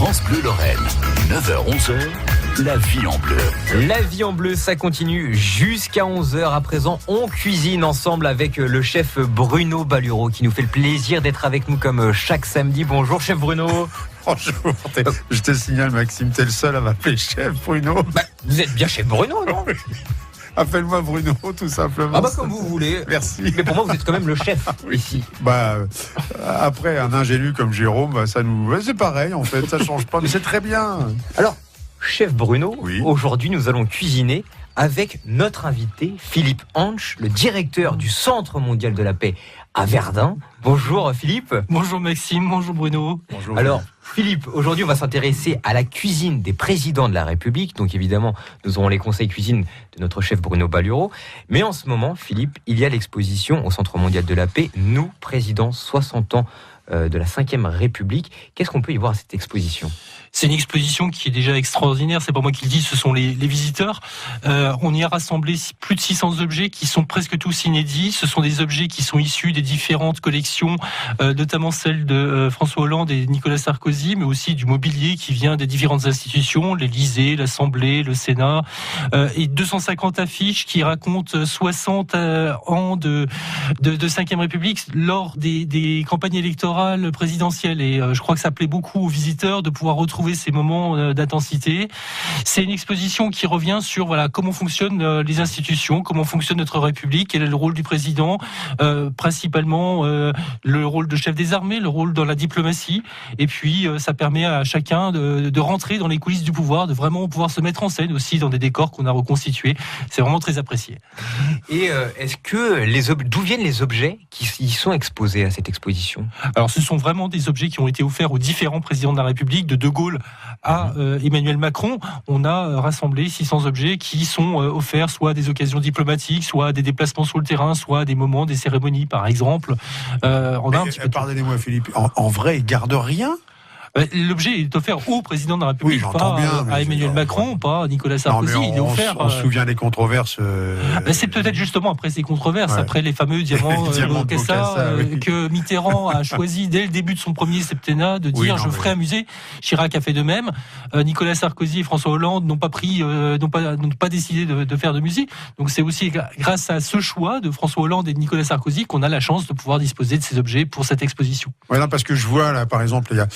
France Bleu Lorraine, 9h-11h, la vie en bleu. La vie en bleu, ça continue jusqu'à 11h. À présent, on cuisine ensemble avec le chef Bruno Balureau qui nous fait le plaisir d'être avec nous comme chaque samedi. Bonjour chef Bruno. Bonjour, je te signale Maxime, t'es le seul à m'appeler chef Bruno. Vous êtes bien chef Bruno, non? Appelle-moi Bruno, tout simplement. Ah bah comme vous voulez. Merci. Mais pour moi, vous êtes quand même le chef ici. Après, un ingénu comme Jérôme, ça nous... c'est pareil en fait, ça change pas, mais c'est très bien. Alors, chef Bruno, oui. Aujourd'hui, nous allons cuisiner avec notre invité, Philippe Hanche, le directeur du Centre mondial de la paix à Verdun. Bonjour Philippe. Bonjour Maxime, bonjour Bruno. Bonjour. Alors Philippe, aujourd'hui on va s'intéresser à la cuisine des présidents de la République. Donc évidemment, nous aurons les conseils cuisine de notre chef Bruno Balureau. Mais en ce moment, Philippe, il y a l'exposition au Centre mondial de la paix, Nous, présidents 60 ans de la 5e République. Qu'est-ce qu'on peut y voir à cette exposition ? C'est une exposition qui est déjà extraordinaire, c'est pas moi qui le dis, ce sont les visiteurs. On y a rassemblé plus de 600 objets qui sont presque tous inédits. Ce sont des objets qui sont issus des différentes collections, notamment celles de François Hollande et Nicolas Sarkozy, mais aussi du mobilier qui vient des différentes institutions, l'Élysée, l'Assemblée, le Sénat, et 250 affiches qui racontent 60 ans de 5e République lors des campagnes électorales présidentielles. Et je crois que ça plaît beaucoup aux visiteurs de pouvoir retrouver ces moments d'intensité. C'est une exposition qui revient sur comment fonctionnent les institutions, comment fonctionne notre République, quel est le rôle du président, principalement le rôle de chef des armées, le rôle dans la diplomatie, et puis ça permet à chacun de rentrer dans les coulisses du pouvoir, de vraiment pouvoir se mettre en scène aussi dans des décors qu'on a reconstitués. C'est vraiment très apprécié. Et est-ce que d'où viennent les objets qui y sont exposés à cette exposition ? Alors ce sont vraiment des objets qui ont été offerts aux différents présidents de la République, de Gaulle à Emmanuel Macron. On a rassemblé 600 objets qui sont offerts soit à des occasions diplomatiques, soit à des déplacements sur le terrain, soit à des moments, des cérémonies par exemple. Pardonnez-moi Philippe, en vrai, il garde rien ? L'objet est offert au président de la République, pas à Emmanuel Macron, pas à Nicolas Sarkozy. Non, mais il est offert. On se souvient des controverses. C'est peut-être justement après ces controverses, après les fameux diamants Bocassa, que Mitterrand a choisi dès le début de son premier septennat de dire je ferai un musée. Chirac a fait de même. Nicolas Sarkozy et François Hollande n'ont pas décidé de faire de musée. Donc c'est aussi grâce à ce choix de François Hollande et de Nicolas Sarkozy qu'on a la chance de pouvoir disposer de ces objets pour cette exposition. Voilà, parce que je vois là, par exemple, il y a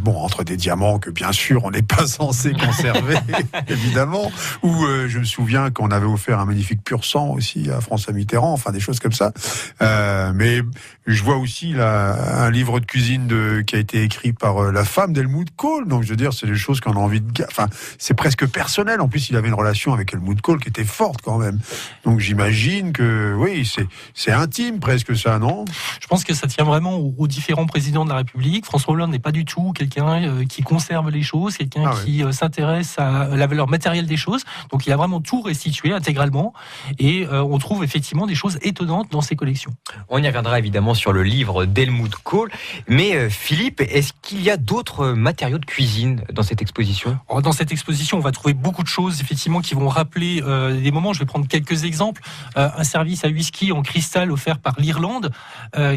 entre des diamants que bien sûr on n'est pas censé conserver, évidemment, ou je me souviens qu'on avait offert un magnifique pur sang aussi à François Mitterrand, enfin des choses comme ça. Mais je vois aussi là un livre de cuisine qui a été écrit par la femme d'Helmut Kohl. Donc je veux dire, c'est des choses qu'on a envie de... Enfin, c'est presque personnel. En plus, il avait une relation avec Helmut Kohl qui était forte quand même. Donc j'imagine que oui, c'est intime presque ça, non ? Je pense que ça tient vraiment aux différents présidents de la République. François Hollande n'est pas du tout quelqu'un qui conserve les choses, quelqu'un qui s'intéresse à la valeur matérielle des choses. Donc il a vraiment tout restitué intégralement et on trouve effectivement des choses étonnantes dans ses collections. On y reviendra évidemment sur le livre d'Helmut Kohl. Mais Philippe, est-ce qu'il y a d'autres matériaux de cuisine dans cette exposition ? Dans cette exposition, on va trouver beaucoup de choses effectivement qui vont rappeler des moments. Je vais prendre quelques exemples. Un service à whisky en cristal offert par l'Irlande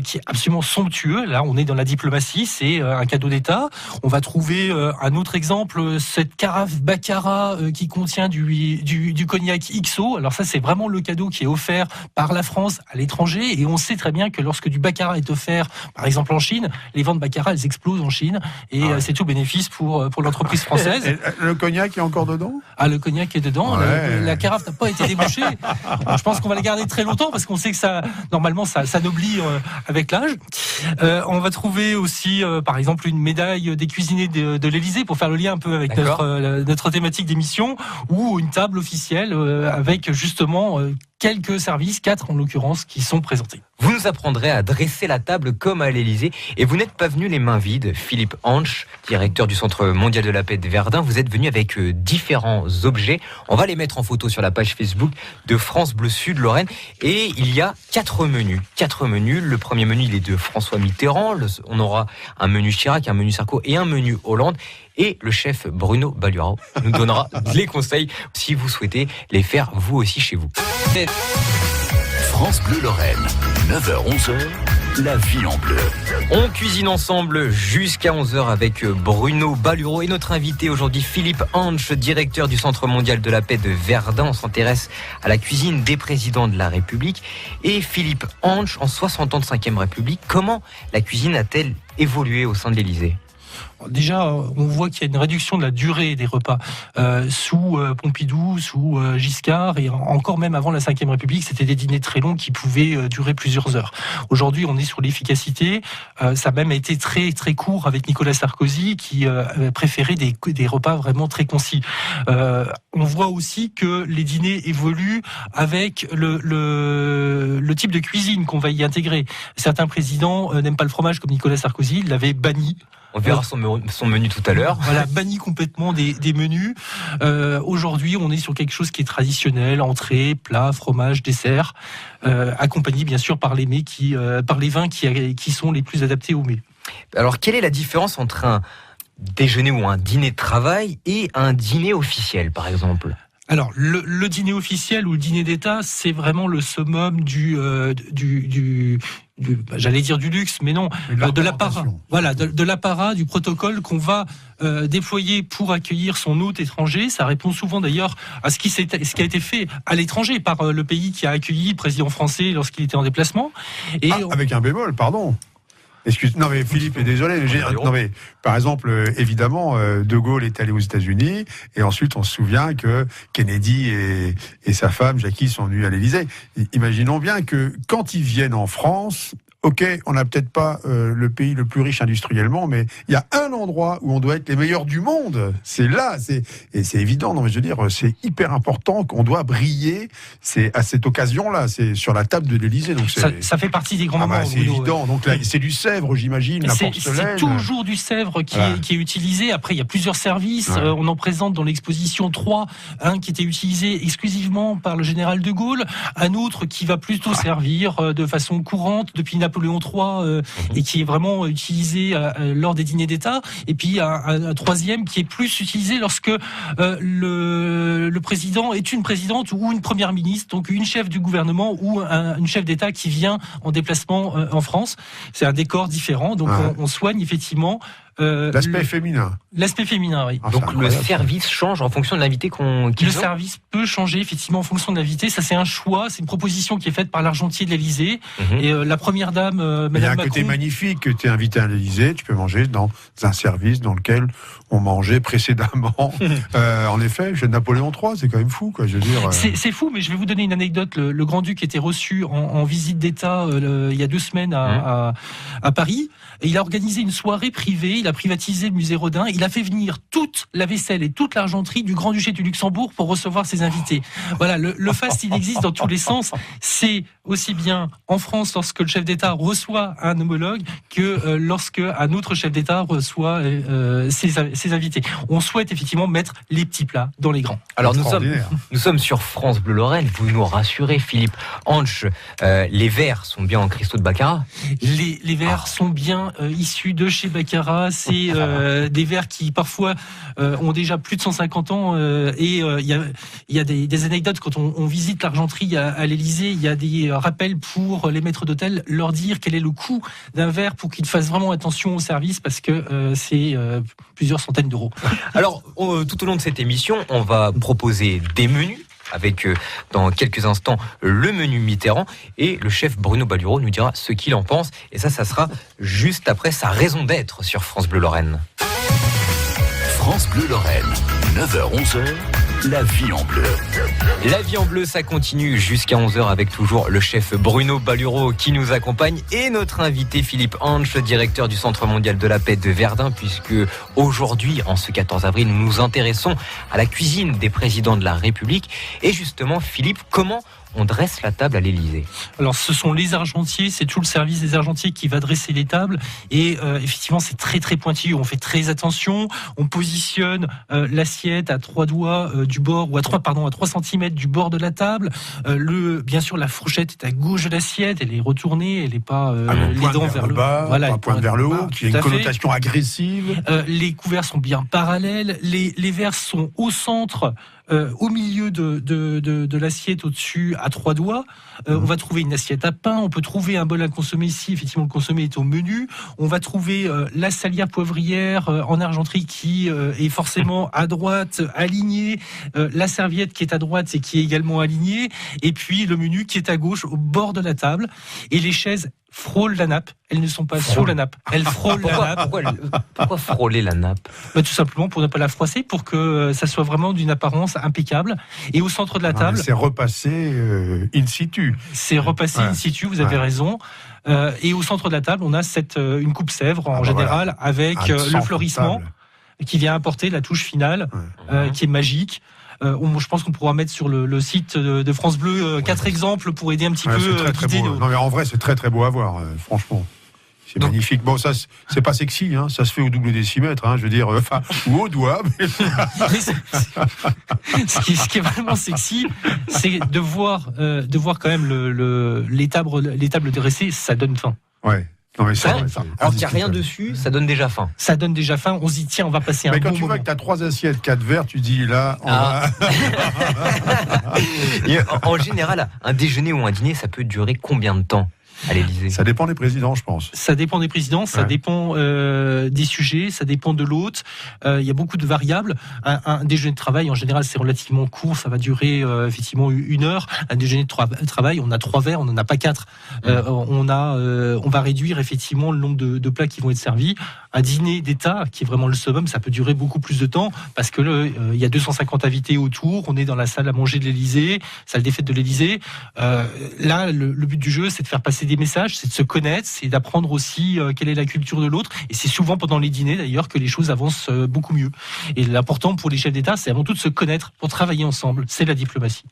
qui est absolument somptueux. Là, on est dans la diplomatie, c'est un cadeau d'État. On va trouver un autre exemple, cette carafe Baccarat qui contient du cognac XO. Alors ça, c'est vraiment le cadeau qui est offert par la France à l'étranger. Et on sait très bien que lorsque du Baccarat est offert, par exemple en Chine, les ventes Baccarat, elles explosent en Chine. Et c'est tout bénéfice pour l'entreprise française. Et le cognac est encore dedans ? Ah, le cognac est dedans. Ouais. La carafe n'a pas été débouchée. Je pense qu'on va la garder très longtemps parce qu'on sait que ça, normalement, ça noblit avec l'âge. On va trouver aussi, par exemple, une médaille des cuisiniers de l'Élysée pour faire le lien un peu avec notre thématique d'émission, ou une table officielle avec justement quelques services, 4 en l'occurrence, qui sont présentés. Vous nous apprendrez à dresser la table comme à l'Élysée. Et vous n'êtes pas venu les mains vides. Philippe Hanche, directeur du Centre mondial de la paix de Verdun, vous êtes venu avec différents objets. On va les mettre en photo sur la page Facebook de France Bleu Sud Lorraine. Et il y a 4 menus. 4 menus. Le premier menu, il est de François Mitterrand. On aura un menu Chirac, un menu Sarko et un menu Hollande. Et le chef Bruno Balureau nous donnera les conseils si vous souhaitez les faire vous aussi chez vous. France Bleu Lorraine, 9h-11h, la vie en bleu. On cuisine ensemble jusqu'à 11h avec Bruno Balureau et notre invité aujourd'hui Philippe Hanche, directeur du Centre mondial de la paix de Verdun. On s'intéresse à la cuisine des présidents de la République. Et Philippe Hanche, en 60 ans de 5e République, comment la cuisine a-t-elle évolué au sein de l'Élysée ? Déjà, on voit qu'il y a une réduction de la durée des repas. Sous Pompidou, sous Giscard, et encore même avant la Ve République, c'était des dîners très longs qui pouvaient durer plusieurs heures. Aujourd'hui, on est sur l'efficacité. Ça a même été très très court avec Nicolas Sarkozy, qui préférait des repas vraiment très concis. On voit aussi que les dîners évoluent avec le type de cuisine qu'on va y intégrer. Certains présidents n'aiment pas le fromage, comme Nicolas Sarkozy, il l'avait banni. On verra son menu tout à l'heure. Voilà, banni complètement des menus. Aujourd'hui, on est sur quelque chose qui est traditionnel, entrée, plat, fromage, dessert, accompagné bien sûr par les mets par les vins qui sont les plus adaptés aux mets. Alors, quelle est la différence entre un déjeuner ou un dîner de travail et un dîner officiel, par exemple ? Alors, le dîner officiel ou le dîner d'État, c'est vraiment le summum j'allais dire du luxe, mais non, de l'apparat. Voilà, de l'apparat, du protocole qu'on va déployer pour accueillir son hôte étranger. Ça répond souvent d'ailleurs à ce qui a été fait à l'étranger par le pays qui a accueilli le président français lorsqu'il était en déplacement. Et avec un bémol, pardon. Non mais Philippe est désolé. Non mais par exemple, évidemment, De Gaulle est allé aux États-Unis et ensuite on se souvient que Kennedy et sa femme Jackie sont venus à l'Élysée. Imaginons bien que quand ils viennent en France, ok, on n'a peut-être pas le pays le plus riche industriellement, mais il y a un endroit où on doit être les meilleurs du monde. C'est là, et c'est évident. Non mais je veux dire, c'est hyper important qu'on doit briller. C'est à cette occasion-là, c'est sur la table de l'Élysée. Donc ça fait partie des grands moments. C'est évident. Donc là, c'est du Sèvres, j'imagine, la porcelaine. C'est toujours du Sèvres qui est utilisé. Après, il y a plusieurs services. Ouais. On en présente dans l'exposition 3, un qui était utilisé exclusivement par le général de Gaulle, un autre qui va plutôt servir de façon courante depuis Napoléon III et qui est vraiment utilisé lors des dîners d'État, et puis un troisième qui est plus utilisé lorsque le président est une présidente ou une première ministre, donc une chef du gouvernement ou une chef d'État qui vient en déplacement en France. C'est un décor différent, donc on soigne effectivement l'aspect féminin. L'aspect féminin, oui. Donc le service change en fonction de l'invité Le service peut changer effectivement en fonction de l'invité. Ça, c'est un choix, c'est une proposition qui est faite par l'argentier de l'Élysée. Et la première dame, Madame Macron. Il y a un côté magnifique que tu es invité à l'Élysée. Tu peux manger dans un service dans lequel on mangeait précédemment. En effet, chez Napoléon III, c'est quand même fou, quoi. Je veux dire. C'est fou, mais je vais vous donner une anecdote. Le grand-duc était reçu en visite d'État il y a 2 semaines à Paris. Et il a organisé une soirée privée. Il a privatisé le musée Rodin. Il a fait venir toute la vaisselle et toute l'argenterie du Grand-Duché du Luxembourg pour recevoir ses invités. Voilà, le faste, il existe dans tous les sens. C'est aussi bien en France lorsque le chef d'État reçoit un homologue que lorsque un autre chef d'État reçoit ses invités. On souhaite effectivement mettre les petits plats dans les grands. Alors nous sommes sur France Bleu Lorraine. Vous nous rassurez, Philippe Hanche. Les verres sont bien en cristaux de Baccarat. Les verres sont bien issus de chez Baccarat. C'est des verres qui parfois ont déjà plus de 150 ans et il y a des anecdotes quand on visite l'argenterie à l'Élysée. Il y a des rappels pour les maîtres d'hôtel, leur dire quel est le coût d'un verre pour qu'ils fassent vraiment attention au service, parce que c'est plusieurs centaines d'euros. Alors tout au long de cette émission, on va proposer des menus avec dans quelques instants le menu Mitterrand, et le chef Bruno Balureau nous dira ce qu'il en pense, et ça sera juste après sa raison d'être sur France Bleu Lorraine. France Bleu Lorraine, 9h-11h, la vie en bleu. La vie en bleu, ça continue jusqu'à 11h avec toujours le chef Bruno Balureau qui nous accompagne et notre invité Philippe Hanche, directeur du Centre mondial de la paix de Verdun, puisque aujourd'hui, en ce 14 avril, nous nous intéressons à la cuisine des présidents de la République. Et justement, Philippe, comment on dresse la table à l'Élysée? Alors, ce sont les argentiers, c'est tout le service des argentiers qui va dresser les tables. Et effectivement, c'est très très pointilleux. On fait très attention. On positionne l'assiette à 3 doigts du bord, ou à 3 cm du bord de la table. Bien sûr, la fourchette est à gauche de l'assiette. Elle est retournée. Elle n'est pas les dents vers le bas. Voilà, pas pointe vers le haut, qui a une connotation agressive. Les couverts sont bien parallèles. Les verres sont au centre au milieu de l'assiette au-dessus à 3 doigts. On va trouver une assiette à pain, on peut trouver un bol à consommer si effectivement le consommé est au menu. On va trouver la salière poivrière en argenterie qui est forcément à droite, alignée, la serviette qui est à droite et qui est également alignée, et puis le menu qui est à gauche au bord de la table. Et les chaises frôlent la nappe. Elles ne sont pas sur la nappe. Elles frôlent la nappe. Pourquoi frôler la nappe ? Tout simplement pour ne pas la froisser, pour que ça soit vraiment d'une apparence impeccable. Et au centre de la table... C'est repassé in situ. C'est repassé in situ, vous avez raison. Et au centre de la table, on a une coupe Sèvres en général, avec le fleurissement qui vient apporter la touche finale, qui est magique. Je pense qu'on pourra mettre sur le site de France Bleu 4 exemples pour aider un petit peu très, très beau. Non mais en vrai c'est très très beau à voir, franchement. C'est magnifique. Bon, ça, c'est pas sexy, hein. Ça se fait au double décimètre, hein. Je veux dire, ou au doigt. Mais... ce qui est vraiment sexy, c'est de voir quand même les tables dressées, ça donne faim. Ouais. Non mais ça, alors qu'il n'y a rien dessus, ça donne déjà faim. Ça donne déjà faim, on se dit tiens, on va passer un bon moment. Mais quand tu vois que tu as 3 assiettes, 4 verres, tu dis là, on va... En général, un déjeuner ou un dîner, ça peut durer combien de temps à l'Élysée ? Ça dépend des présidents, je pense. Ça dépend des présidents, ça dépend des sujets, ça dépend de l'hôte. Il y a beaucoup de variables. Un déjeuner de travail, en général, c'est relativement court. Ça va durer effectivement 1 heure. Un déjeuner de travail, on a 3 verres, on n'en a pas 4. On va réduire effectivement le nombre de plats qui vont être servis. Un dîner d'État, qui est vraiment le summum, ça peut durer beaucoup plus de temps parce que il y a 250 invités autour. On est dans la salle à manger de l'Élysée, salle des fêtes de l'Élysée. Là, le but du jeu, c'est de faire passer des messages, c'est de se connaître, c'est d'apprendre aussi quelle est la culture de l'autre. Et c'est souvent pendant les dîners, d'ailleurs, que les choses avancent beaucoup mieux. Et l'important pour les chefs d'État, c'est avant tout de se connaître pour travailler ensemble. C'est la diplomatie.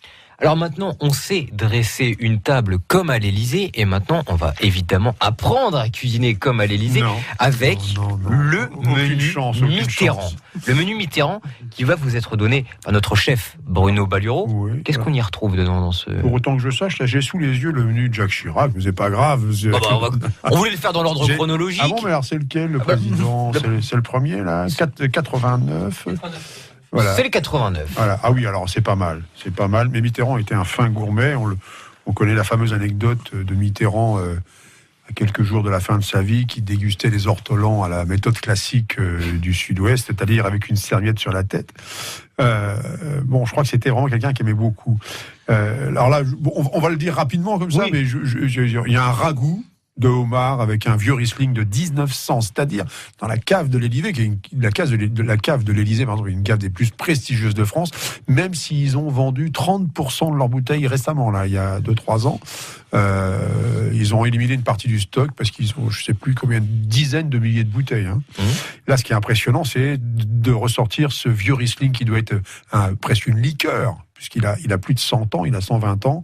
Alors maintenant, on sait dresser une table comme à l'Élysée, et maintenant, on va évidemment apprendre à cuisiner comme à l'Élysée avec le menu Mitterrand. Le menu Mitterrand qui va vous être donné par notre chef Bruno Balureau. Oui, qu'est-ce qu'on y retrouve dedans dans ce... Pour autant que je sache, là, j'ai sous les yeux le menu de Jacques Chirac, mais c'est pas grave. On voulait le faire dans l'ordre chronologique. Ah bon, mais alors c'est lequel, le président ? C'est le premier, là, 89. Voilà. C'est le 89. Voilà. Ah oui, alors c'est pas mal. Mais Mitterrand était un fin gourmet. On connaît la fameuse anecdote de Mitterrand à quelques jours de la fin de sa vie, qui dégustait les ortolans à la méthode classique du Sud-Ouest, c'est-à-dire avec une serviette sur la tête. Je crois que c'était vraiment quelqu'un qui aimait beaucoup. Alors là, on va le dire rapidement comme ça, mais il y a un ragoût de homard avec un vieux Riesling de 1900, c'est-à-dire dans la cave de l'Élysée, qui est la cave de l'Élysée, par exemple, une cave des plus prestigieuses de France, même s'ils ont vendu 30% de leurs bouteilles récemment, là, il y a 2-3 ans. Ils ont éliminé une partie du stock parce qu'ils ont, je sais plus combien, dizaines de milliers de bouteilles. Là, ce qui est impressionnant, c'est de ressortir ce vieux Riesling qui doit être presque une liqueur, puisqu'il a plus de 100 ans, il a 120 ans,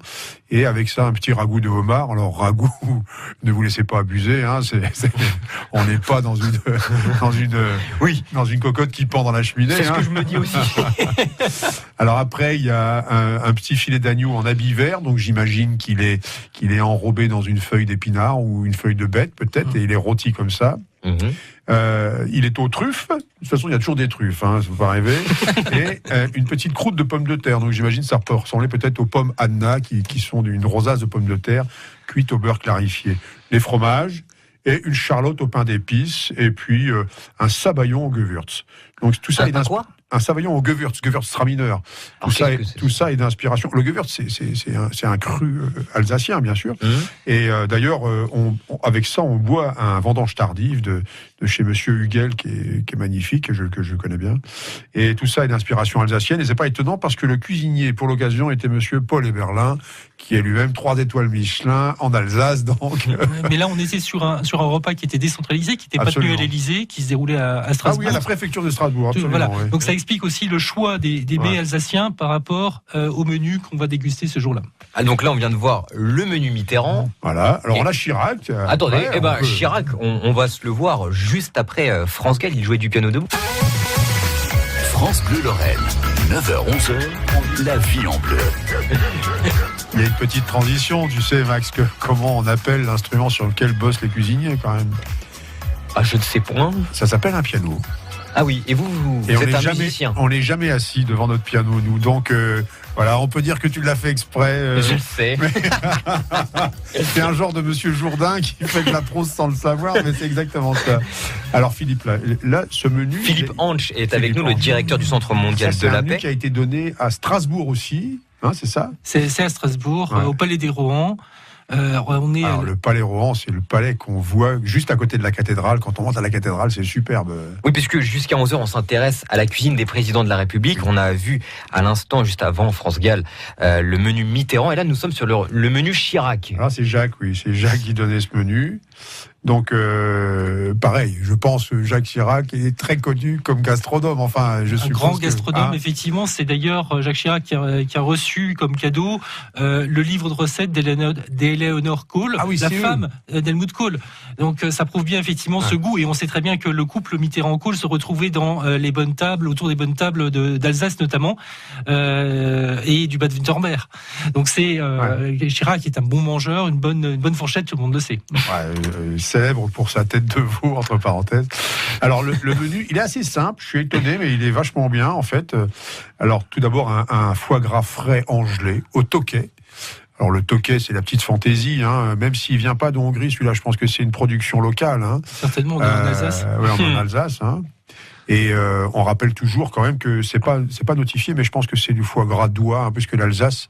et avec ça, un petit ragoût de homard. Alors, ragoût, ne vous laissez pas abuser, hein, on n'est pas dans une cocotte qui pend dans la cheminée. C'est ce que je me dis aussi. Alors après, il y a un petit filet d'agneau en habit vert, donc j'imagine qu'il est enrobé dans une feuille d'épinard ou une feuille de bête, peut-être, et il est rôti comme ça. Il est aux truffes. De toute façon, il y a toujours des truffes, hein, ça ne faut pas rêver. Et une petite croûte de pommes de terre. Donc j'imagine que ça peut ressembler peut-être aux pommes Anna, qui sont d'une rosace de pommes de terre cuites au beurre clarifié. Les fromages et une charlotte au pain d'épices, et puis un sabayon au Gewürz. Donc tout ça un sabayon au Gewürztraminer. Tout ça est d'inspiration. Le Gewürz, c'est un cru alsacien, bien sûr. Et d'ailleurs, avec ça, on boit un vendange tardive de chez Monsieur Hugel, qui est magnifique, que je connais bien. Et tout ça est d'inspiration alsacienne. Et c'est pas étonnant parce que le cuisinier, pour l'occasion, était Monsieur Paul Eberlin, qui est lui-même 3 étoiles Michelin en Alsace. Donc. Mais là, on était sur un repas qui était décentralisé, qui n'était pas tenu à l'Élysée, qui se déroulait à Strasbourg. Ah oui, à la préfecture de Strasbourg. Voilà. Donc ça explique aussi le choix des mets alsaciens par rapport au menu qu'on va déguster ce jour-là. Ah, donc là, on vient de voir le menu Mitterrand. Voilà. Alors on a Chirac. Attendez, Chirac, on va se le voir juste après France Gall. Il jouait du piano debout. France Bleu Lorraine, 9h-11h, la vie en bleu. Il y a une petite transition, tu sais, Max, comment on appelle l'instrument sur lequel bossent les cuisiniers, quand même. Ah, je ne sais point. Ça s'appelle un piano. Ah oui, et vous Et êtes un musicien. on n'est jamais assis devant notre piano, nous. Donc, voilà, on peut dire que tu l'as fait exprès. Je le sais. C'est un genre de Monsieur Jourdain qui fait de la prose sans le savoir, mais c'est exactement ça. Alors, Philippe, là ce menu... Philippe Hanche est avec nous, le directeur du Centre mondial de la C'est un menu paix. qui a été donné à Strasbourg aussi, hein, c'est ça? C'est à Strasbourg, Ouais. au Palais des Rohan. On est Alors, le palais Rohan, c'est le palais qu'on voit juste à côté de la cathédrale. Quand on monte à la cathédrale, c'est superbe. Oui, puisque jusqu'à 11h, on s'intéresse à la cuisine des présidents de la République. On a vu à l'instant, juste avant, France Gall, le menu Mitterrand. Et là, nous sommes sur le menu Chirac. Alors, c'est Jacques, oui, c'est Jacques qui donnait ce menu. Donc, pareil, je pense que Jacques Chirac est très connu comme gastronome. Enfin, je suis un grand gastronome, effectivement. C'est d'ailleurs Jacques Chirac qui a reçu comme cadeau le livre de recettes d'Eleanor Kohl, Ah oui, la c'est femme d'Helmut Kohl. Donc ça prouve bien effectivement ce goût. Et on sait très bien que le couple Mitterrand-Kohl se retrouvait dans les bonnes tables, autour des bonnes tables d'Alsace notamment, et du Bade-Württemberg. Donc c'est Chirac est un bon mangeur, une bonne fourchette, tout le monde le sait. Célèbre pour sa tête de veau, entre parenthèses. Alors, le menu, il est assez simple. Je suis étonné, mais il est vachement bien, en fait. Alors, tout d'abord, un foie gras frais engelé au Tokay. Alors, le Tokay, c'est la petite fantaisie, hein. Même s'il vient pas de Hongrie, celui-là, je pense que c'est une production locale, hein. Certainement, on est en Alsace. Ouais, on est en Alsace, hein. Et on rappelle toujours quand même que c'est pas notifié, mais je pense que c'est du foie gras d'oie, hein, puisque l'Alsace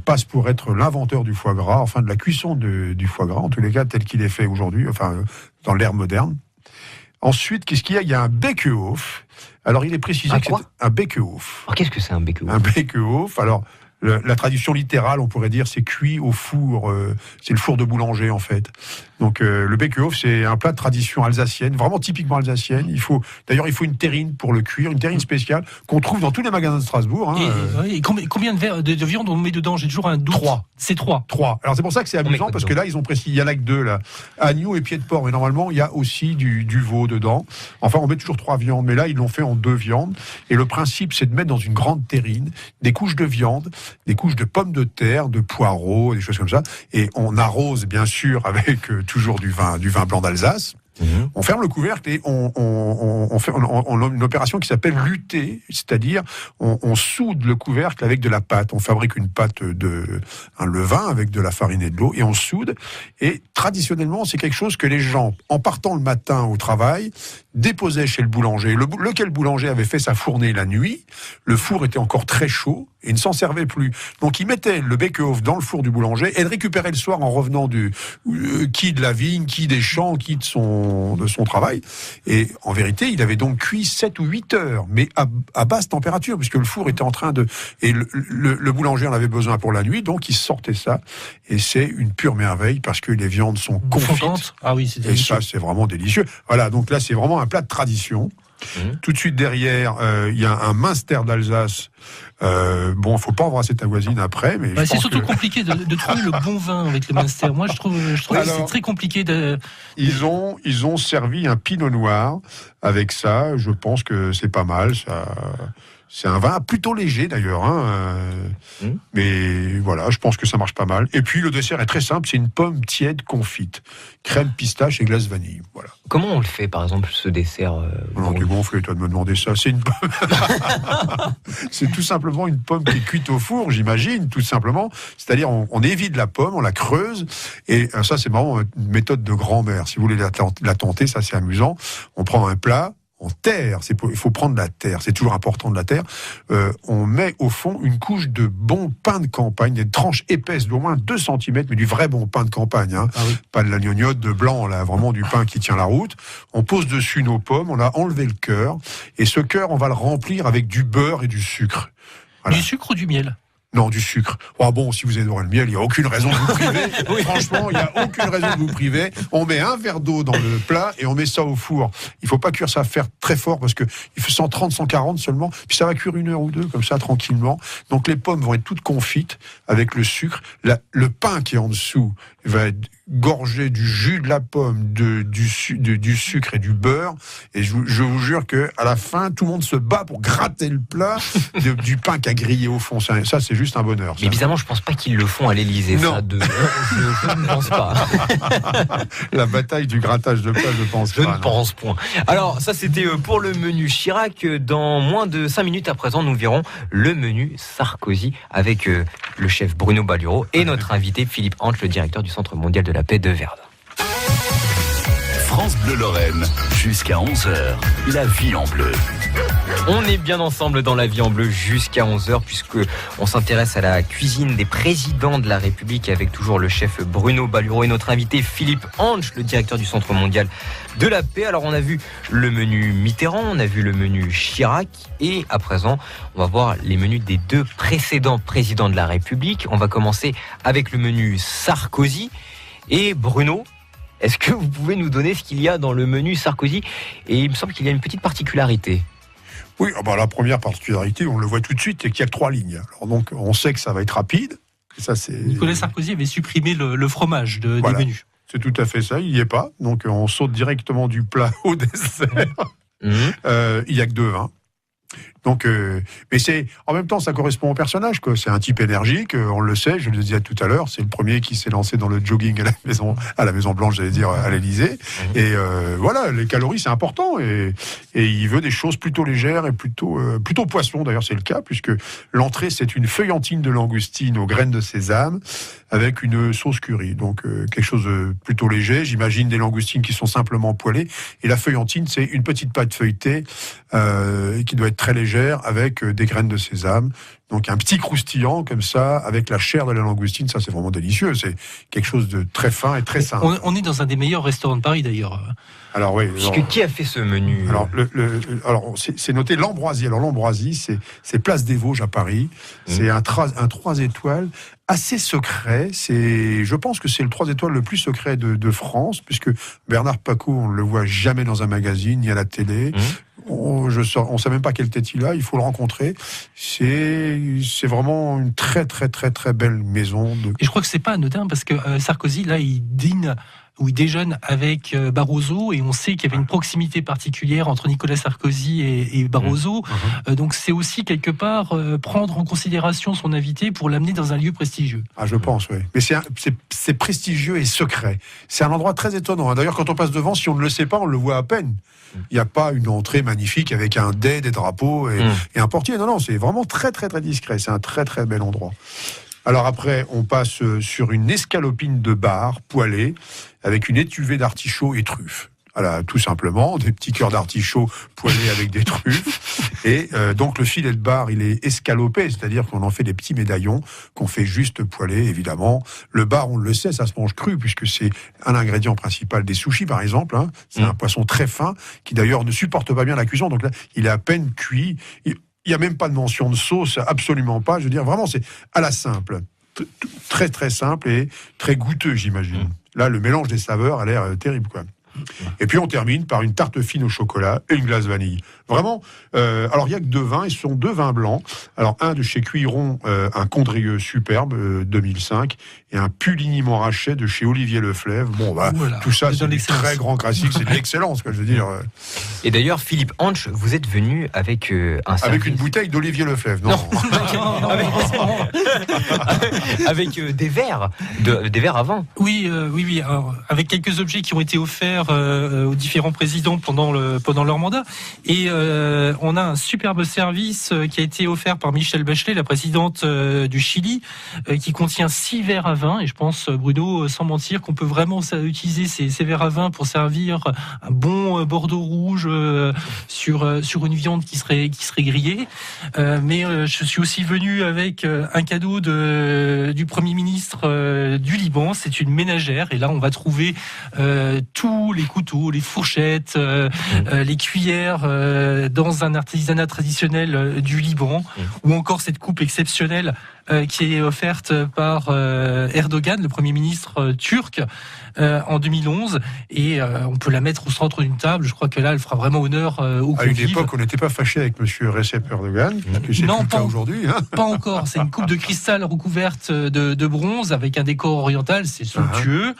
passe pour être l'inventeur du foie gras, enfin de la cuisson du foie gras, en tous les cas tel qu'il est fait aujourd'hui, enfin dans l'ère moderne. Ensuite, qu'est-ce qu'il y a? Il y a un Bekehof. Alors il est précisé que c'est un Bekehof. Alors, qu'est-ce que c'est un Bekehof? Un Bekehof. Alors la traduction littérale, on pourrait dire, c'est cuit au four. C'est le four de boulanger en fait. Donc le Bekehof, c'est un plat de tradition alsacienne, vraiment typiquement alsacienne. Il faut une terrine pour le cuire, une terrine spéciale qu'on trouve dans tous les magasins de Strasbourg. Hein, et combien de verres de viande on met dedans? J'ai toujours un doute. 3. C'est 3. 3. Alors c'est pour ça que c'est amusant parce que là ils ont précisé, il y en a que 2 là, agneau et pied de porc. Mais normalement il y a aussi du veau dedans. Enfin on met toujours 3 viandes, mais là ils l'ont fait en 2 viandes. Et le principe c'est de mettre dans une grande terrine des couches de viande, des couches de pommes de terre, de poireaux, des choses comme ça. Et on arrose bien sûr avec toujours du vin blanc d'Alsace. On ferme le couvercle et on fait une opération qui s'appelle lutter, c'est-à-dire on soude le couvercle avec de la pâte. On fabrique une pâte un levain avec de la farine et de l'eau et on soude. Et traditionnellement, c'est quelque chose que les gens, en partant le matin au travail, déposaient chez le boulanger. Lequel boulanger avait fait sa fournée la nuit. Le four était encore très chaud et ne s'en servait plus. Donc il mettait le Bekehof dans le four du boulanger et le récupérait le soir en revenant qui de la vigne, qui des champs, qui de son travail. Et en vérité, il avait donc cuit 7 ou 8 heures, mais à basse température, puisque le four était en train de... Et le boulanger en avait besoin pour la nuit, donc il sortait ça. Et c'est une pure merveille, parce que les viandes sont confites. Ah oui, c'est délicieux. Et ça, c'est vraiment délicieux. Voilà, donc là, c'est vraiment un plat de tradition. Tout de suite derrière, il y a un Münster d'Alsace. Bon, faut pas embrasser ta voisine après, mais c'est surtout compliqué de trouver le bon vin avec le Münster. Moi, je trouve que c'est très compliqué de. Ils ont servi un Pinot Noir avec ça. Je pense que c'est pas mal. Ça, c'est un vin plutôt léger d'ailleurs, hein. Mais voilà, je pense que ça marche pas mal. Et puis le dessert est très simple, c'est une pomme tiède confite, crème pistache et glace vanille. Voilà. Comment on le fait, par exemple, ce dessert Non, t'es gonflé, toi, de me demander ça. C'est une pomme. C'est tout simplement une pomme qui est cuite au four, j'imagine, tout simplement. C'est-à-dire, on évite la pomme, on la creuse, et ça, c'est vraiment une méthode de grand-mère. Si vous voulez la tenter, ça, c'est amusant. On prend un plat. En terre, il faut prendre de la terre, c'est toujours important de la terre. On met au fond une couche de bon pain de campagne, des tranches épaisses d'au moins 2 cm, mais du vrai bon pain de campagne, hein. Ah oui. Pas de la gnognotte de blanc, là, vraiment du pain qui tient la route. On pose dessus nos pommes, on a enlevé le cœur, et ce cœur, on va le remplir avec du beurre et du sucre. Voilà. Du sucre ou du miel? Non, du sucre. Oh bon, si vous adorez le miel, il n'y a aucune raison de vous priver. Oui. Franchement, il n'y a aucune raison de vous priver. On met un verre d'eau dans le plat et on met ça au four. Il ne faut pas cuire ça très fort parce que il fait 130, 140 seulement. Puis ça va cuire 1 heure ou 2 comme ça, tranquillement. Donc les pommes vont être toutes confites avec le sucre. Le pain qui est en dessous va être gorgée du jus de la pomme, du sucre et du beurre. Et je vous jure que à la fin, tout le monde se bat pour gratter le plat du pain qu'a grillé au fond. Ça, c'est juste un bonheur. Mais évidemment, je pense pas qu'ils le font à l'Élysée. Non. Ça, je ne pense pas. La bataille du grattage de plat, je pense Je pas. ne pense point. Alors, ça, c'était pour le menu Chirac. Dans moins de 5 minutes à présent, nous verrons le menu Sarkozy avec le chef Bruno Balureau et notre invité Philippe Hanche, le directeur du Centre mondial de la paix de Verdun. France Bleu Lorraine, jusqu'à 11h, la vie en bleu. On est bien ensemble dans la vie en bleu jusqu'à 11h puisque on s'intéresse à la cuisine des présidents de la République avec toujours le chef Bruno Balureau et notre invité Philippe Hanche, le directeur du Centre mondial de la paix. Alors on a vu le menu Mitterrand, on a vu le menu Chirac et à présent on va voir les menus des 2 précédents présidents de la République. On va commencer avec le menu Sarkozy et Bruno. Est-ce que vous pouvez nous donner ce qu'il y a dans le menu Sarkozy? Et il me semble qu'il y a une petite particularité. Oui, la première particularité, on le voit tout de suite, c'est qu'il y a que 3 lignes. Alors donc, on sait que ça va être rapide. Ça, c'est... Nicolas Sarkozy avait supprimé le fromage du menu. C'est tout à fait ça, il n'y est pas. Donc, on saute directement du plat au dessert. Il n'y a que 2 vins. Donc, mais en même temps, ça correspond au personnage, quoi. C'est un type énergique, on le sait, je le disais tout à l'heure, c'est le premier qui s'est lancé dans le jogging à la Maison Blanche, j'allais dire, à l'Élysée. Et voilà, les calories, c'est important. Et il veut des choses plutôt légères et plutôt poisson, d'ailleurs, c'est le cas, puisque l'entrée, c'est une feuillantine de langoustine aux graines de sésame avec une sauce curry. Donc, quelque chose de plutôt léger. J'imagine des langoustines qui sont simplement poêlées. Et la feuillantine, c'est une petite pâte feuilletée qui doit être très légère avec des graines de sésame. Donc un petit croustillant comme ça, avec la chair de la langoustine, ça c'est vraiment délicieux. C'est quelque chose de très fin et très sain. On est dans un des meilleurs restaurants de Paris d'ailleurs. Alors oui. Qui a fait ce menu? Alors c'est noté l'Ambroisie. Alors l'Ambroisie, c'est Place des Vosges à Paris. C'est un 3 étoiles assez secret. Je pense que c'est le 3 étoiles le plus secret de France, puisque Bernard Pacot, on ne le voit jamais dans un magazine ni à la télé. On ne sait même pas quelle tête il a, il faut le rencontrer. C'est vraiment une très très très très belle maison. Et je crois que c'est pas anodin parce que Sarkozy, là, il dîne ou il déjeune avec Barroso et on sait qu'il y avait une proximité particulière entre Nicolas Sarkozy et Barroso. Donc c'est aussi quelque part prendre en considération son invité pour l'amener dans un lieu prestigieux. Ah, je pense, oui. Mais c'est prestigieux et secret. C'est un endroit très étonnant. D'ailleurs, quand on passe devant, si on ne le sait pas, on le voit à peine. Il n'y a pas une entrée magnifique avec un dais, des drapeaux et un portier. Non, c'est vraiment très très très discret. C'est un très très bel endroit. Alors après, on passe sur une escalopine de bar poêlée avec une étuvée d'artichauts et truffes. Voilà, tout simplement, des petits cœurs d'artichauts poêlés avec des truffes. Et donc le filet de bar, il est escalopé, c'est-à-dire qu'on en fait des petits médaillons qu'on fait juste poêler, évidemment. Le bar, on le sait, ça se mange cru, puisque c'est un ingrédient principal des sushis, par exemple. C'est un poisson très fin, qui d'ailleurs ne supporte pas bien la cuisson. Donc là, il est à peine cuit. Il n'y a même pas de mention de sauce, absolument pas. Je veux dire, vraiment, c'est à la simple. Très, très simple et très goûteux, j'imagine. Là, le mélange des saveurs a l'air terrible, quoi. Et puis on termine par une tarte fine au chocolat et une glace vanille. Vraiment, alors il n'y a que 2 vins, et ce sont 2 vins blancs. Alors un de chez Cuiron, un Condrieu superbe, 2005, et un Puligny Montrachet de chez Olivier Leflèvre. Bon, tout ça, c'est des très grands classiques, c'est de l'excellence, quoi, je veux dire. Et d'ailleurs, Philippe Hanche, vous êtes venu avec un service... Avec une bouteille d'Olivier Leflèvre, non. Avec des verres à vin. Oui. Alors, avec quelques objets qui ont été offerts aux différents présidents pendant leur mandat. Et on a un superbe service qui a été offert par Michelle Bachelet, la présidente du Chili, qui contient 6 verres à vin. Et je pense, Bruno, sans mentir, qu'on peut vraiment utiliser ces verres à vin pour servir un bon Bordeaux rouge sur une viande qui serait grillée. Mais je suis aussi venu avec un cadeau du Premier ministre du Liban. C'est une ménagère. Et là, on va trouver tous les couteaux, les fourchettes, les cuillères dans un artisanat traditionnel du Liban, ou encore cette coupe exceptionnelle qui est offerte par Erdogan, le Premier ministre turc, en 2011, et on peut la mettre au centre d'une table. Je crois que là, elle fera vraiment honneur aux convives. À une époque, on n'était pas fâché avec monsieur Recep Erdogan, que c'est non, tout le cas aujourd'hui. Pas encore. C'est une coupe de cristal recouverte de bronze avec un décor oriental. C'est somptueux.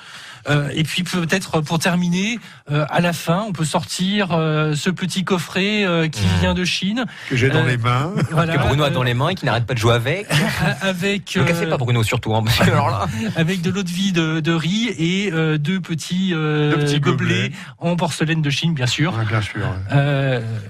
Et puis peut-être pour terminer, à la fin, on peut sortir ce petit coffret qui vient de Chine. Que j'ai dans les mains. Voilà, Que Bruno a dans les mains et qui n'arrête pas de jouer avec. Avec, Ne cassez pas Bruno surtout. Hein, parce que alors là... avec de l'eau de vie de riz et deux petits gobelets en porcelaine de Chine, bien sûr. Ouais, bien sûr.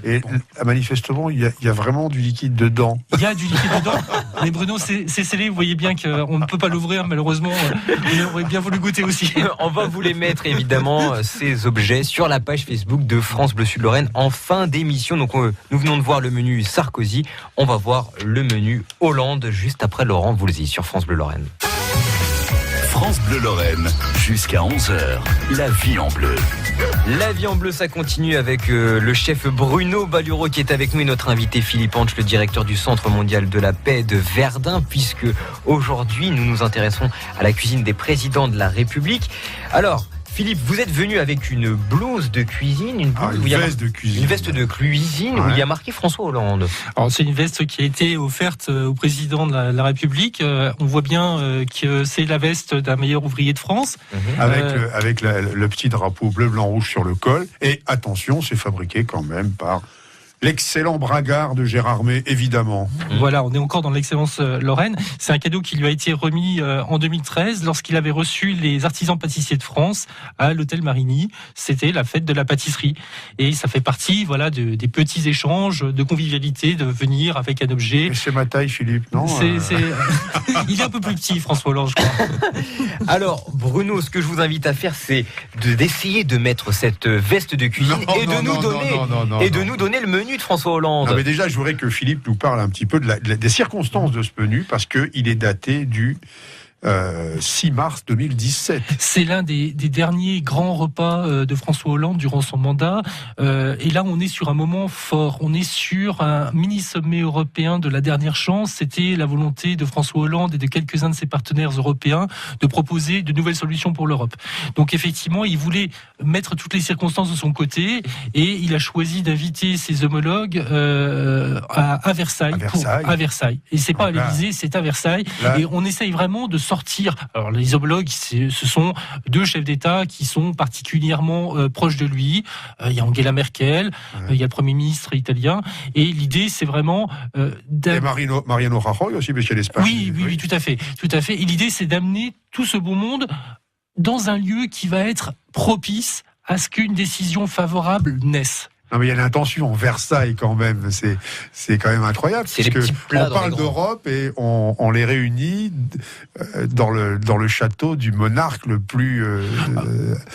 Et manifestement, il y a vraiment du liquide dedans. Il y a du liquide dedans. Mais Bruno, c'est scellé. Vous voyez bien qu'on ne peut pas l'ouvrir, malheureusement. On aurait bien voulu goûter aussi. On va vous les mettre évidemment, ces objets, sur la page Facebook de France Bleu Sud-Lorraine en fin d'émission. Donc nous venons de voir le menu Sarkozy. On va voir le menu Hollande juste après Laurent Voulzy sur France Bleu Lorraine. France Bleu Lorraine, jusqu'à 11h, la vie en bleu. La vie en bleu, ça continue avec le chef Bruno Balureau qui est avec nous et notre invité Philippe Hanche, le directeur du Centre mondial de la paix de Verdun, puisque aujourd'hui nous nous intéressons à la cuisine des présidents de la République. Alors, Philippe, vous êtes venu avec une blouse de cuisine, une veste de cuisine. Une veste de cuisine où il y a marqué François Hollande. Alors, c'est une veste qui a été offerte au président de la République. On voit bien que c'est la veste d'un meilleur ouvrier de France. Avec le petit drapeau bleu, blanc, rouge sur le col. Et attention, c'est fabriqué quand même par l'excellent bragard de Gérard May, évidemment. Voilà, on est encore dans l'excellence lorraine. C'est un cadeau qui lui a été remis en 2013 lorsqu'il avait reçu les artisans pâtissiers de France à l'hôtel Marigny. C'était la fête de la pâtisserie. Et ça fait partie, des petits échanges de convivialité, de venir avec un objet. Et c'est ma taille, Philippe, non Il est un peu plus petit, François Hollande, je crois. Alors, Bruno, ce que je vous invite à faire, c'est d'essayer de mettre cette veste de cuisine et de nous donner le menu de François Hollande. Non, mais déjà, je voudrais que Philippe nous parle un petit peu des circonstances de ce menu, parce qu'il est daté du 6 mars 2017. C'est l'un des derniers grands repas de François Hollande durant son mandat. Et là, on est sur un moment fort. On est sur un mini-sommet européen de la dernière chance. C'était la volonté de François Hollande et de quelques-uns de ses partenaires européens de proposer de nouvelles solutions pour l'Europe. Donc effectivement, il voulait mettre toutes les circonstances de son côté et il a choisi d'inviter ses homologues à Versailles. À Versailles. Et c'est pas à l'Élysée, c'est à Versailles. Là. Et on essaye vraiment de sortir. Alors les homologues, ce sont deux chefs d'État qui sont particulièrement proches de lui. Il y a Angela Merkel, il y a le Premier ministre italien. Et l'idée, c'est vraiment et Mariano Rajoy aussi, parce qu'il y a l'Espagne. Oui, tout à fait. Et l'idée, c'est d'amener tout ce beau monde dans un lieu qui va être propice à ce qu'une décision favorable naisse. Non, mais il y a l'intention, Versailles quand même, c'est quand même incroyable. On parle d'Europe et on les réunit dans le château du monarque le plus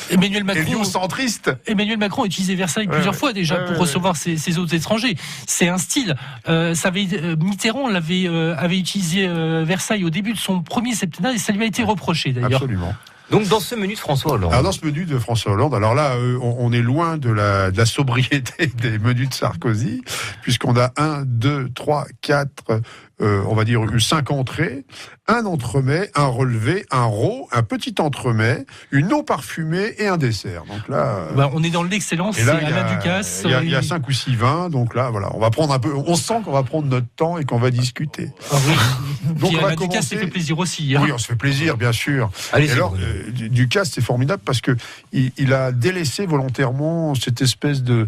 héliocentriste. Emmanuel Macron a utilisé Versailles plusieurs fois déjà pour recevoir ses hôtes étrangers. C'est un style. Mitterrand avait utilisé Versailles au début de son premier septennat et ça lui a été reproché d'ailleurs. Absolument. Donc dans ce menu de François Hollande. Alors dans ce menu de François Hollande, alors là, on est loin de la sobriété des menus de Sarkozy, puisqu'on a 1, 2, 3, 4, on va dire 5 entrées, un entremets, un relevé, un rôt, un petit entremets, une eau parfumée et un dessert. Donc là, on est dans l'excellence. C'est Alain Ducasse. Il y a 5 ou 6 vins, donc là, voilà, on va prendre un peu. On sent qu'on va prendre notre temps et qu'on va discuter. Ah oui. Donc Alain Ducasse s'est fait plaisir aussi. Hein. Oui, on se fait plaisir, bien sûr. Allez, et alors, Ducasse, c'est formidable parce que il a délaissé volontairement cette espèce de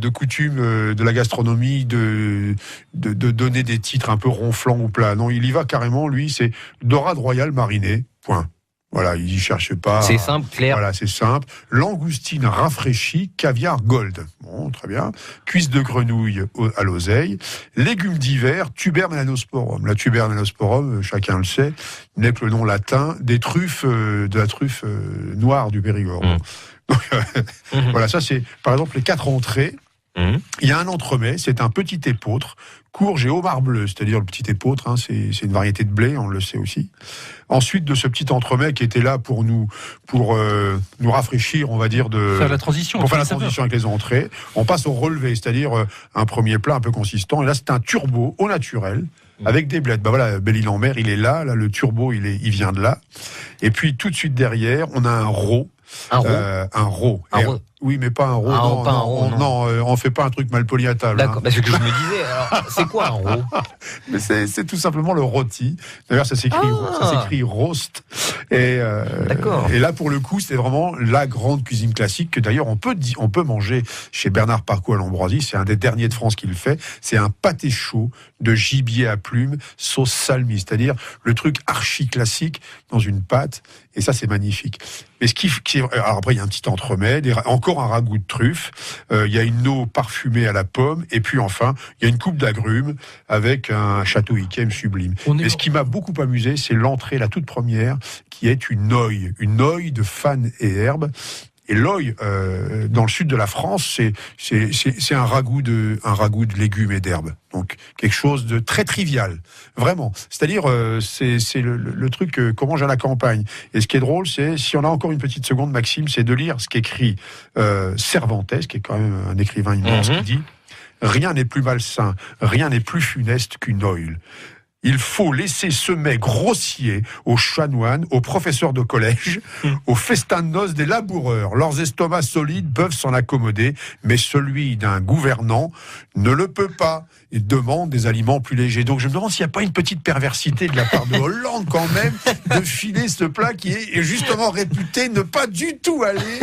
coutume de la gastronomie de donner des titres un peu ronflants ou plats. Non, il y va carrément, lui, c'est dorade royale marinée, point. Voilà, il n'y cherche pas. C'est simple, clair. Voilà, c'est simple. Langoustine rafraîchie, caviar gold. Bon, très bien. Cuisse de grenouille à l'oseille. Légumes d'hiver, tuber melanosporum. La tuber melanosporum, chacun le sait, n'est que le nom latin des truffes, de la truffe noire du Périgord. Donc, voilà, ça c'est, par exemple, les 4 entrées. Il y a un entremets, c'est un petit épeautre, courge et homard bleu, c'est-à-dire le petit épeautre, c'est une variété de blé, on le sait aussi. Ensuite, de ce petit entremets qui était là pour nous rafraîchir, on va dire, faire la transition avec les entrées, on passe au relevé, c'est-à-dire un premier plat un peu consistant. Et là, c'est un turbo au naturel avec des blettes. Voilà, Belle-Île-en-Mer, il est là, le turbo, il vient de là. Et puis tout de suite derrière, on a un rôt. Un rôt. Oui, mais pas un roux. Non, pas un roux, non, on fait pas un truc mal poli à table. D'accord, Hein. parce que je me disais, alors, c'est quoi un roux? Mais c'est tout simplement le rôti. D'ailleurs, ça s'écrit roast. D'accord. Et là, pour le coup, c'est vraiment la grande cuisine classique que d'ailleurs on peut manger chez Bernard Parcou à l'Ambroisie. C'est un des derniers de France qui le fait. C'est un pâté chaud de gibier à plumes, sauce salmi, c'est-à-dire le truc archi classique dans une pâte. Et ça, c'est magnifique. Mais alors après, il y a un petit entremets, encore un ragoût de truffe. Il y a une eau parfumée à la pomme, et puis enfin, il y a une coupe d'agrumes avec un château Yquem sublime. Mais ce qui m'a beaucoup amusé, c'est l'entrée, la toute première, qui est une oeille de fan et herbes. Et l'oeil, dans le sud de la France, c'est un ragoût de légumes et d'herbes. Donc quelque chose de très trivial, vraiment. C'est-à-dire, c'est le truc qu'on mange à la campagne. Et ce qui est drôle, c'est, si on a encore une petite seconde, Maxime, c'est de lire ce qu'écrit Cervantes, qui est quand même un écrivain immense, qui dit « Rien n'est plus malsain, rien n'est plus funeste qu'une oeille. Il faut laisser ce mets grossier aux chanoines, aux professeurs de collège, aux festins de noces des laboureurs. Leurs estomacs solides peuvent s'en accommoder, mais celui d'un gouvernant ne le peut pas. Il demande des aliments plus légers. » Donc je me demande s'il n'y a pas une petite perversité de la part de Hollande quand même de filer ce plat qui est justement réputé ne pas du tout aller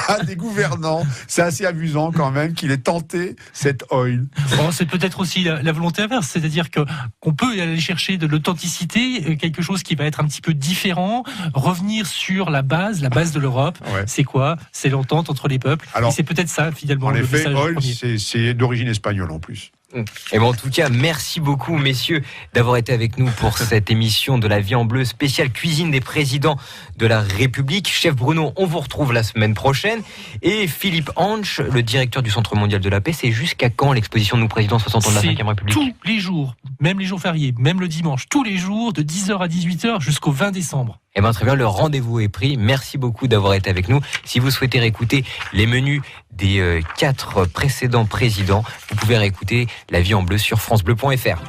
à des gouvernants. C'est assez amusant quand même qu'il ait tenté cette oil. Bon, c'est peut-être aussi la volonté inverse, c'est-à-dire qu'on peut aller chercher de l'authenticité, quelque chose qui va être un petit peu différent, revenir sur la base de l'Europe. Ouais. C'est quoi? C'est l'entente entre les peuples. Alors, et c'est peut-être ça finalement. En le effet, message oil, c'est d'origine espagnole en plus. Et bon, en tout cas, merci beaucoup, messieurs, d'avoir été avec nous pour cette émission de La Vie en Bleu spéciale cuisine des présidents de la République. Chef Bruno, on vous retrouve la semaine prochaine. Et Philippe Hanche, le directeur du Centre mondial de la paix, c'est jusqu'à quand l'exposition de nos présidents 60 ans de la 5e République? Tous les jours, même les jours fériés, même le dimanche, tous les jours, de 10h à 18h jusqu'au 20 décembre. Eh bien, très bien, le rendez-vous est pris. Merci beaucoup d'avoir été avec nous. Si vous souhaitez réécouter les menus des 4 précédents présidents, vous pouvez réécouter La Vie en Bleu sur francebleu.fr.